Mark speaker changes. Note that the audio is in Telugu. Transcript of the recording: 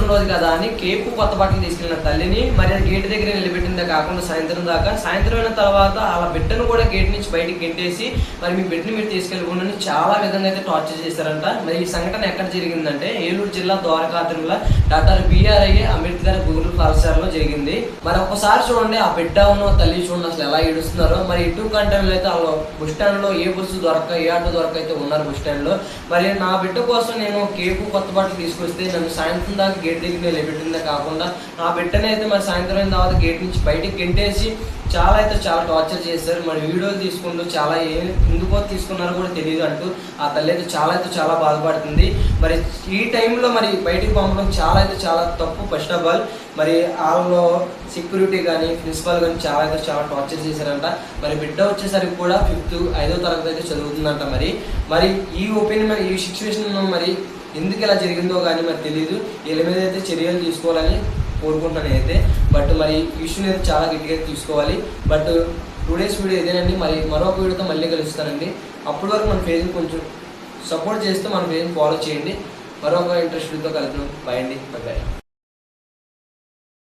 Speaker 1: సాయంత్రం రోజు కదా అని కేపు కొత్త బట్టలు తీసుకెళ్ళిన తల్లిని మరి గేట్ దగ్గర నిలబెట్టిందే కాకుండా సాయంత్రం దాకా, సాయంత్రం అయిన తర్వాత అలా బిడ్డను కూడా గేట్ నుంచి బయటికి గెంటేసి మరి మీ బిడ్డని మీరు తీసుకెళ్ళకుండా చాలా విధంగా అయితే టార్చర్ చేశారంట. మరి ఈ సంఘటన ఎక్కడ జరిగిందంటే ఏలూరు జిల్లా ద్వారకా తిరుమల డాక్టర్ బిఆర్ఐ అంబేద్కర్ గురుకుల పాఠశాలలో జరిగింది. మరి ఒక్కసారి చూడండి ఆ బిడ్డ ఉన్న తల్లి చూడండి అసలు ఎలా ఏడుస్తున్నారో. మరి ఇటు కంటెంట్లు అయితే బస్ స్టాండ్ లో ఏ బస్సు దొరక ఏ ఆటో దొరక అయితే ఉన్నారు బస్ స్టాండ్ లో. మరి నా బిడ్డ కోసం నేను కేపు కొత్త బట్టలు తీసుకొస్తే నన్ను సాయంత్రం దాకా గేట్ దగ్గర నిలబెట్టిందే కాకుండా నా బిడ్డని అయితే మరి సాయంత్రం అయిన తర్వాత గేట్ నుంచి బయటికి గెంటేసి చాలా అయితే చాలా టార్చర్ చేశారు. మరి వీడియోలు తీసుకుంటూ చాలా ఎందుకో తీసుకున్నారో కూడా తెలియదు అంటూ ఆ తల్లి అయితే చాలా బాధపడుతుంది. మరి ఈ టైంలో మరి బయటికి పంపడం చాలా తప్పు. ఫస్ట్ ఆఫ్ ఆల్ మరి వాళ్ళలో సెక్యూరిటీ కానీ ప్రిన్సిపాల్ కానీ చాలా టార్చర్ చేశారంట. మరి బిడ్డ వచ్చేసరికి కూడా 5వ తరగతి అయితే చదువుతుందంట. మరి ఈ ఒపీనియన్ ఈ సిచ్యువేషన్ మరి ఎందుకు ఇలా జరిగిందో కానీ మరి తెలియదు. వీళ్ళ మీద అయితే చర్యలు తీసుకోవాలని కోరుకుంటున్నాను అయితే. బట్ మరి ఈ ఇష్యూని అయితే చాలా గట్టిగా తీసుకోవాలి. బట్ 2 days వీడియో ఇదేనండి. మరి మరొక వీడియోతో మళ్ళీ కలుస్తానండి. అప్పటి వరకు మన పేజ్ని కొంచెం సపోర్ట్ చేస్తే మన పేజ్ని ఫాలో చేయండి. మరొక ఇంట్రెస్ట్ వీడియోతో కలుద్దాం. బాయ్ అండి. బాయ్.